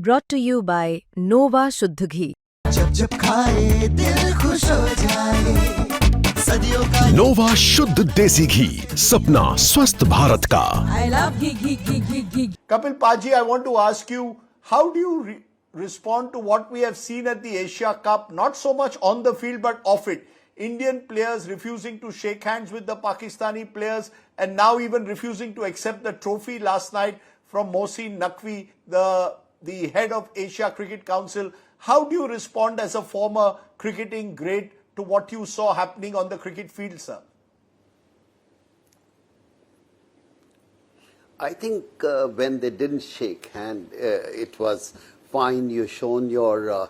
Brought to you by Nova Shuddh Ghee. जब जब खाए दिल खुश हो जाए सदियों का नोवा शुद्ध देसी घी सपना स्वस्थ भारत का। I love ghee. Kapil Paji, I want to ask you, how do you respond to what we have seen at the Asia Cup, not so much on the field but off it? Indian players refusing to shake hands with the Pakistani players and now even refusing to accept the trophy last night from Mohsin Naqvi, the head of Asia Cricket Council. How do you respond as a former cricketing great to what you saw happening on the cricket field, sir? I think when they didn't shake hand, it was fine. You shown your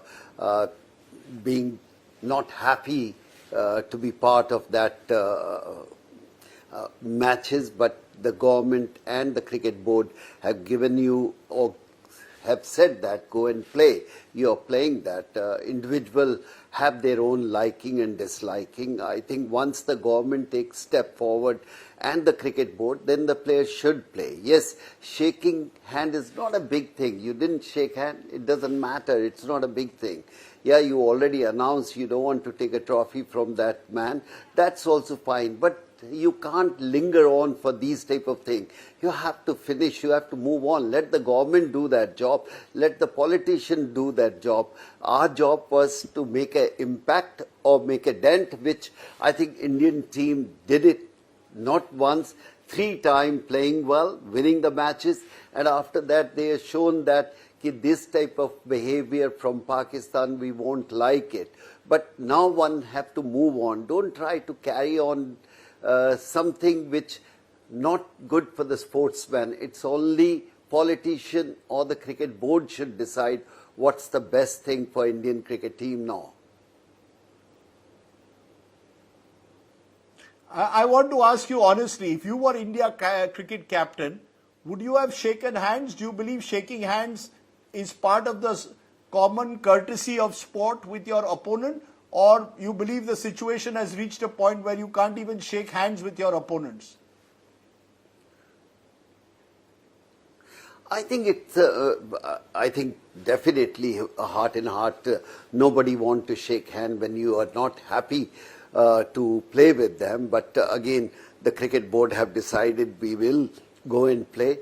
being not happy to be part of that matches, but the government and the cricket board have given you or have said that go and play. You are playing that. Individual have their own liking and disliking. I think once the government takes step forward and the cricket board, then the players should play. Yes, shaking hand is not a big thing. You didn't shake hand, it doesn't matter. It's not a big thing. Yeah, you already announced you don't want to take a trophy from that man. That's also fine. But you can't linger on for these type of things. You have to finish. You have to move on. Let the government do that job. Let the politician do that job. Our job was to make an impact or make a dent, which I think Indian team did it not once, 3 times playing well, winning the matches, and after that they have shown that this type of behavior from Pakistan, we won't like it. But now one have to move on. Don't try to carry on something which not good for the sportsman. It's only politician or the cricket board should decide what's the best thing for Indian cricket team now. I want to ask you honestly, if you were India cricket captain, would you have shaken hands? Do you believe shaking hands is part of the common courtesy of sport with your opponent? Or you believe the situation has reached a point where you can't even shake hands with your opponents? I think it's. I think definitely heart in heart, nobody want to shake hand when you are not happy to play with them. But again, the cricket board have decided we will go and play.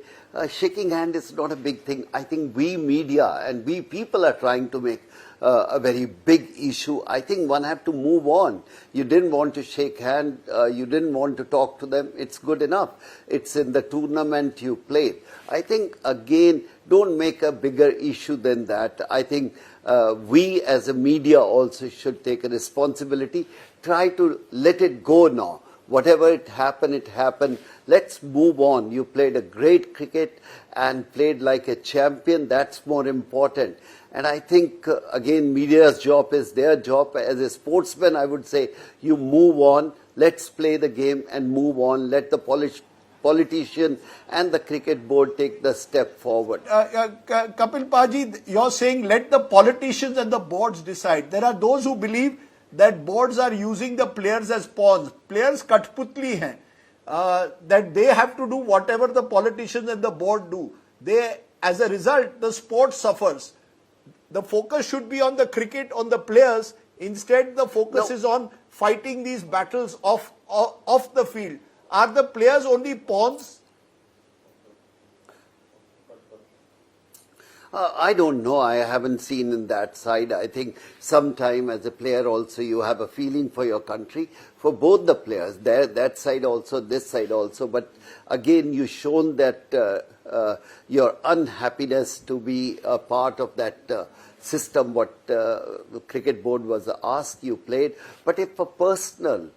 Shaking hand is not a big thing. I think we media and we people are trying to make a very big issue. I think one have to move on. You didn't want to shake hand, you didn't want to talk to them. It's good enough. It's in the tournament you played. I think again, don't make a bigger issue than that. I think we as a media also should take a responsibility. Try to let it go now. Whatever it happened. Let's move on. You played a great cricket and played like a champion. That's more important. And I think, again, media's job is their job. As a sportsman, I would say, you move on. Let's play the game and move on. Let the politician and the cricket board take the step forward. Kapil Paji, you're saying let the politicians and the boards decide. There are those who believe that boards are using the players as pawns. Players Kathputli hain. That they have to do whatever the politicians and the board do. As a result, the sport suffers. The focus should be on the cricket, on the players. Instead, the focus is on fighting these battles off the field. Are the players only pawns? I don't know. I haven't seen in that side. I think sometime as a player also you have a feeling for your country, for both the players, that side also, this side also. But again, you shown that your unhappiness to be a part of that system, what the cricket board was asked, you played. But if a personal,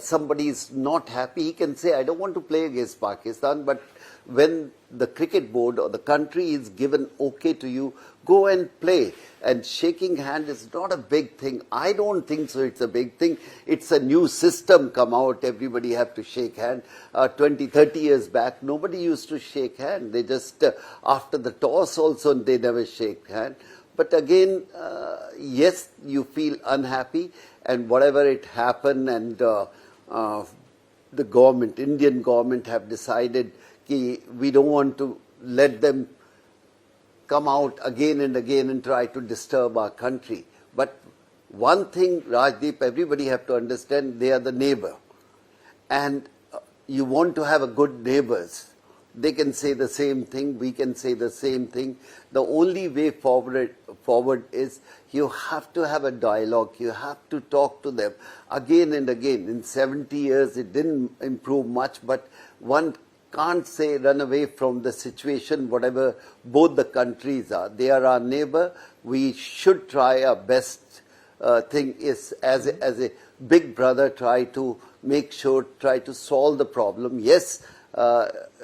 somebody is not happy, he can say, I don't want to play against Pakistan, but when the cricket board or the country is given okay to you, go and play. And shaking hand is not a big thing. I don't think so it's a big thing. It's a new system come out. Everybody have to shake hand. 20, 30 years back, nobody used to shake hand. They just, after the toss also, they never shake hand. But again, yes, you feel unhappy and whatever it happened and the government, Indian government have decided we don't want to let them come out again and again and try to disturb our country. But one thing, Rajdeep, everybody have to understand, they are the neighbor. And you want to have a good neighbors. They can say the same thing, we can say the same thing. The only way forward is you have to have a dialogue, you have to talk to them again and again. In 70 years it didn't improve much, but one can't say run away from the situation, whatever both the countries are. They are our neighbor. We should try our best. Thing is, as a big brother, try to make sure, try to solve the problem. Yes,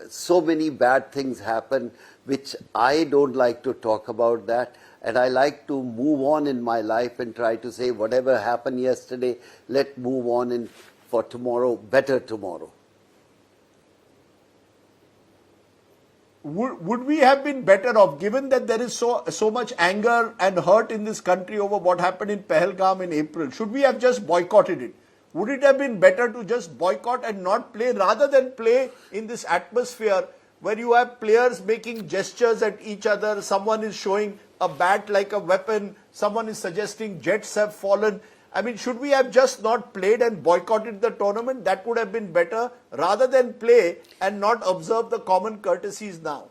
so many bad things happen, which I don't like to talk about that. And I like to move on in my life and try to say whatever happened yesterday, let's move on in for tomorrow, better tomorrow. Would we have been better off, given that there is so much anger and hurt in this country over what happened in Pahalgam in April? Should we have just boycotted it? Would it have been better to just boycott and not play, rather than play in this atmosphere where you have players making gestures at each other, someone is showing a bat like a weapon, someone is suggesting jets have fallen? I mean, should we have just not played and boycotted the tournament? That would have been better, rather than play and not observe the common courtesies now.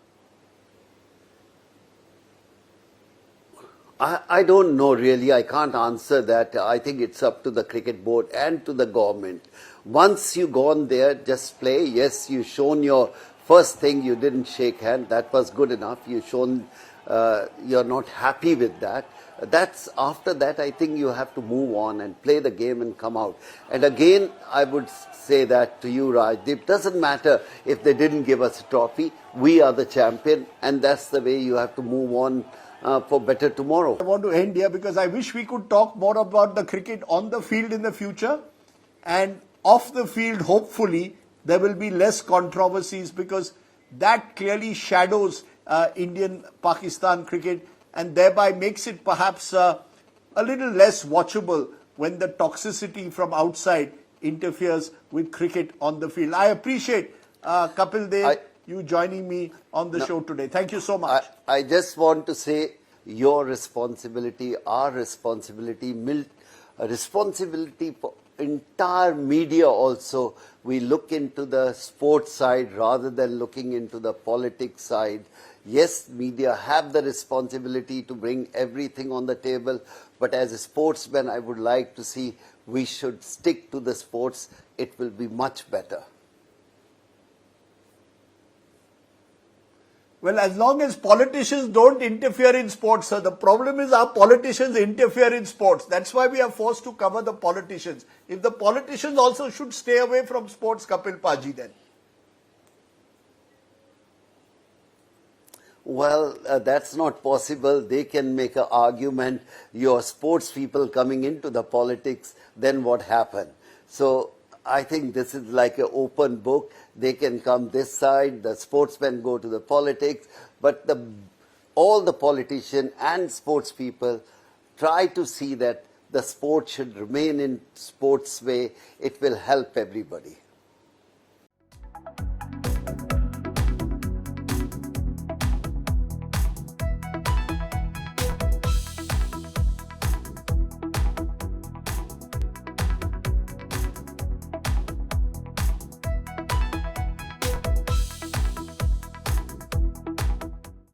I don't know really. I can't answer that. I think it's up to the cricket board and to the government. Once you gone there, just play. Yes, you shown your first thing. You didn't shake hand. That was good enough. You shown you're not happy with that. That's after that, I think you have to move on and play the game and come out. And again, I would say that to you, Rajdeep, doesn't matter if they didn't give us a trophy. We are the champion, and that's the way you have to move on for better tomorrow. I want to end here because I wish we could talk more about the cricket on the field in the future, and off the field, hopefully, there will be less controversies, because that clearly shadows Indian-Pakistan cricket, and thereby makes it perhaps a little less watchable when the toxicity from outside interferes with cricket on the field. I appreciate, Kapil Dev, you joining me on the show today. Thank you so much. I just want to say your responsibility, our responsibility, responsibility for entire media also. We look into the sports side rather than looking into the politics side. Yes, media have the responsibility to bring everything on the table, but as a sportsman, I would like to see we should stick to the sports. It will be much better. Well, as long as politicians don't interfere in sports, sir, the problem is our politicians interfere in sports. That's why we are forced to cover the politicians. If the politicians also should stay away from sports, Kapil Paji, then. Well, that's not possible. They can make an argument, your sports people coming into the politics, then what happened? So I think this is like an open book. They can come this side, the sportsmen go to the politics, but all the politicians and sports people try to see that the sport should remain in sports way. It will help everybody.